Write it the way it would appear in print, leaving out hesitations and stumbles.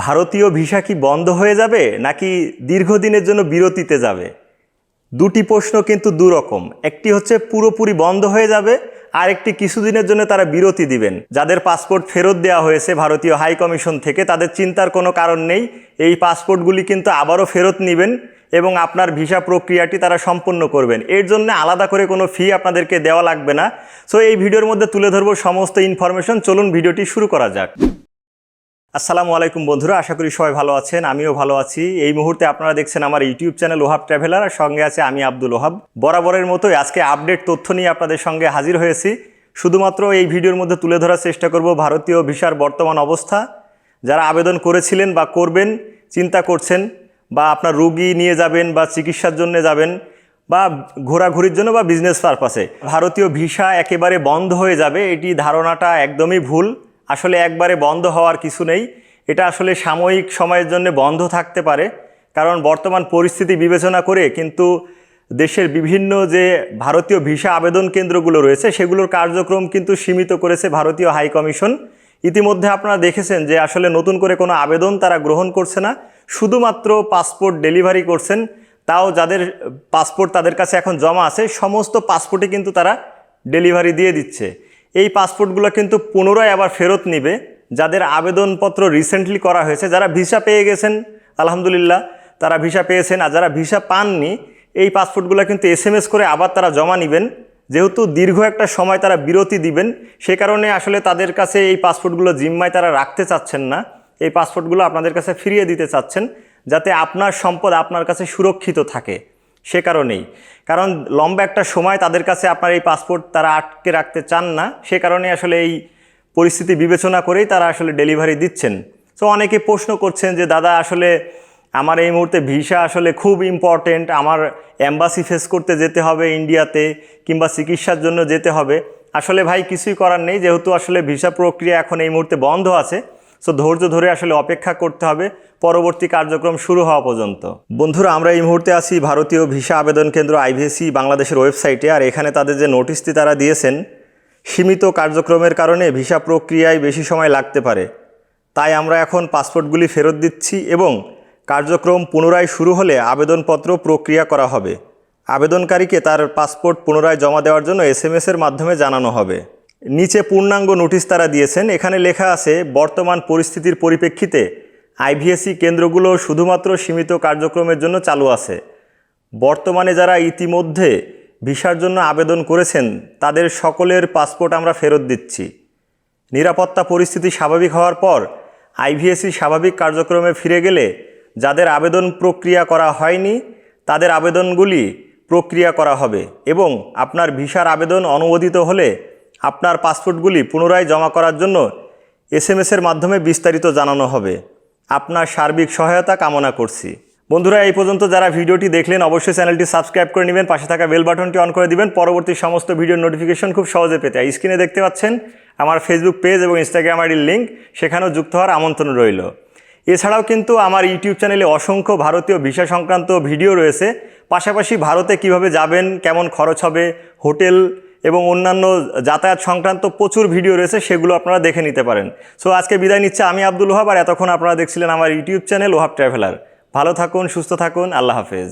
ভারতীয় ভিসা কি বন্ধ হয়ে যাবে নাকি দীর্ঘদিনের জন্য বিরতিতে যাবে? দুটি প্রশ্ন কিন্তু দুরকম। একটি হচ্ছে পুরোপুরি বন্ধ হয়ে যাবে, আর একটি কিছুদিনের জন্য তারা বিরতি দিবেন। যাদের পাসপোর্ট ফেরত দেওয়া হয়েছে ভারতীয় হাই কমিশন থেকে, তাদের চিন্তার কোনো কারণ নেই। এই পাসপোর্টগুলি কিন্তু আবারও ফেরত নেবেন এবং আপনার ভিসা প্রক্রিয়াটি তারা সম্পন্ন করবেন। এর জন্য আলাদা করে কোনো ফি আপনাদেরকে দেওয়া লাগবে না। সো এই ভিডিওর মধ্যে তুলে ধরবো সমস্ত ইনফরমেশন। চলুন ভিডিওটি শুরু করা যাক। আসসালামু আলাইকুম বন্ধুরা, আশা করি সবাই ভালো আছেন, আমিও ভালো আছি। এই মুহূর্তে আপনারা দেখছেন আমার ইউটিউব চ্যানেল ওহাব ট্রাভেলার, আর সঙ্গে আছে আমি আব্দুল ওহাব। বরাবরের মতোই আজকে আপডেট তথ্য নিয়ে আপনাদের সঙ্গে হাজির হয়েছি। শুধুমাত্র এই ভিডিওর মধ্যে তুলে ধরার চেষ্টা করব ভারতীয় ভিসার বর্তমান অবস্থা। যারা আবেদন করেছিলেন বা করবেন, চিন্তা করছেন, বা আপনার রোগী নিয়ে যাবেন বা চিকিৎসার জন্য যাবেন বা ঘোরাঘুরির জন্য বা বিজনেস পারপাসে, ভারতীয় ভিসা একেবারে বন্ধ হয়ে যাবে, এটি ধারণাটা একদমই ভুল। আসলে একবারে বন্ধ হওয়ার কিছু নেই। এটা আসলে সাময়িক সময়ের জন্য বন্ধ থাকতে পারে, কারণ বর্তমান পরিস্থিতি বিবেচনা করে কিন্তু দেশের বিভিন্ন যে ভারতীয় ভিসা আবেদন কেন্দ্রগুলো রয়েছে সেগুলোর কার্যক্রম কিন্তু সীমিত করেছে ভারতীয় হাই কমিশন। ইতিমধ্যে আপনারা দেখেছেন যে আসলে নতুন করে কোনো আবেদন তারা গ্রহণ করছে না, শুধুমাত্র পাসপোর্ট ডেলিভারি করছেন। তাও যাদের পাসপোর্ট তাদের কাছে এখন জমা আছে, সমস্ত পাসপোর্টে কিন্তু তারা ডেলিভারি দিয়ে দিচ্ছে। এই পাসপোর্টগুলো কিন্তু পুনরায় আবার ফেরত নিবে যাদের আবেদনপত্র রিসেন্টলি করা হয়েছে। যারা ভিসা পেয়ে গেছেন আলহামদুলিল্লাহ, তারা ভিসা পেয়েছেন, আর যারা ভিসা পাননি এই পাসপোর্টগুলো কিন্তু SMS করে আবার তারা জমা নেবেন। যেহেতু দীর্ঘ একটা সময় তারা বিরতি দিবেন, সে কারণে আসলে তাদের কাছে এই পাসপোর্টগুলো জিম্মায় তারা রাখতে চাচ্ছেন না। এই পাসপোর্টগুলো আপনাদের কাছে ফিরিয়ে দিতে চাচ্ছেন, যাতে আপনার সম্পদ আপনার কাছে সুরক্ষিত থাকে। সে কারণেই, কারণ লম্বা একটা সময় তাদের কাছে আপনার এই পাসপোর্ট তারা আটকে রাখতে চান না। সে কারণে আসলে এই পরিস্থিতি বিবেচনা করেই তারা আসলে ডেলিভারি দিচ্ছেন। সো অনেকে প্রশ্ন করছেন যে দাদা আসলে আমার এই মুহূর্তে ভিসা আসলে খুব ইম্পর্টেন্ট, আমার অ্যাম্বাসি ফেস করতে যেতে হবে ইন্ডিয়াতে, কিংবা চিকিৎসার জন্য যেতে হবে। আসলে ভাই কিছুই করার নেই, যেহেতু আসলে ভিসা প্রক্রিয়া এখন এই মুহূর্তে বন্ধ আছে। সো ধৈর্য ধরে আসলে অপেক্ষা করতে হবে পরবর্তী কার্যক্রম শুরু হওয়া পর্যন্ত। বন্ধুরা, আমরা এই মুহূর্তে আছি ভারতীয় ভিসা আবেদন কেন্দ্র IVSC বাংলাদেশের ওয়েবসাইটে। আর এখানে তাদের যে নোটিশটি তারা দিয়েছেন, সীমিত কার্যক্রমের কারণে ভিসা প্রক্রিয়ায় বেশি সময় লাগতে পারে, তাই আমরা এখন পাসপোর্টগুলি ফেরত দিচ্ছি এবং কার্যক্রম পুনরায় শুরু হলে আবেদনপত্র প্রক্রিয়া করা হবে। আবেদনকারীকে তার পাসপোর্ট পুনরায় জমা দেওয়ার জন্য SMS-এর মাধ্যমে জানানো হবে। নিচে পূর্ণাঙ্গ নোটিশ তারা দিয়েছেন। এখানে লেখা আছে, বর্তমান পরিস্থিতির পরিপ্রেক্ষিতে IVSC কেন্দ্রগুলো শুধুমাত্র সীমিত কার্যক্রমের জন্য চালু আছে। বর্তমানে যারা ইতিমধ্যে ভিসার জন্য আবেদন করেছেন তাদের সকলের পাসপোর্ট আমরা ফেরত দিচ্ছি। নিরাপত্তা পরিস্থিতি স্বাভাবিক হওয়ার পর IVSC স্বাভাবিক কার্যক্রমে ফিরে গেলে যাদের আবেদন প্রক্রিয়া করা হয়নি তাদের আবেদনগুলি প্রক্রিয়া করা হবে এবং আপনার ভিসার আবেদন অনুমোদিত হলে আপনার পাসপোর্টগুলি পুনরায় জমা করার জন্য SMS-এর মাধ্যমে বিস্তারিত জানানো হবে। আপনার সার্বিক সহায়তা কামনা করছি। বন্ধুরা, এই পর্যন্ত যারা ভিডিওটি দেখলেন অবশ্যই চ্যানেলটি সাবস্ক্রাইব করে নেবেন, পাশে থাকা বেল বাটনটি অন করে দিবেন পরবর্তী সমস্ত ভিডিওর নোটিফিকেশন খুব সহজে পেতে। স্ক্রিনে দেখতে পাচ্ছেন আমার ফেসবুক পেজ এবং ইনস্টাগ্রাম আইডির লিঙ্ক, সেখানেও যুক্ত হওয়ার আমন্ত্রণ রইল। এছাড়াও কিন্তু আমার ইউটিউব চ্যানেলে অসংখ্য ভারতীয় ভিসা সংক্রান্ত ভিডিও রয়েছে। পাশাপাশি ভারতে কিভাবে যাবেন, কেমন খরচ হবে, হোটেল এবং অন্যান্য যাতায়াত সংক্রান্ত প্রচুর ভিডিও রয়েছে, সেগুলো আপনারা দেখে নিতে পারেন। সো আজকে বিদায় নিচ্ছে আমি আব্দুল ওহাব, আর এতক্ষণ আপনারা দেখছিলেন আমার ইউটিউব চ্যানেল ওহাব ট্রাভেলার। ভালো থাকুন, সুস্থ থাকুন, আল্লাহ হাফেজ।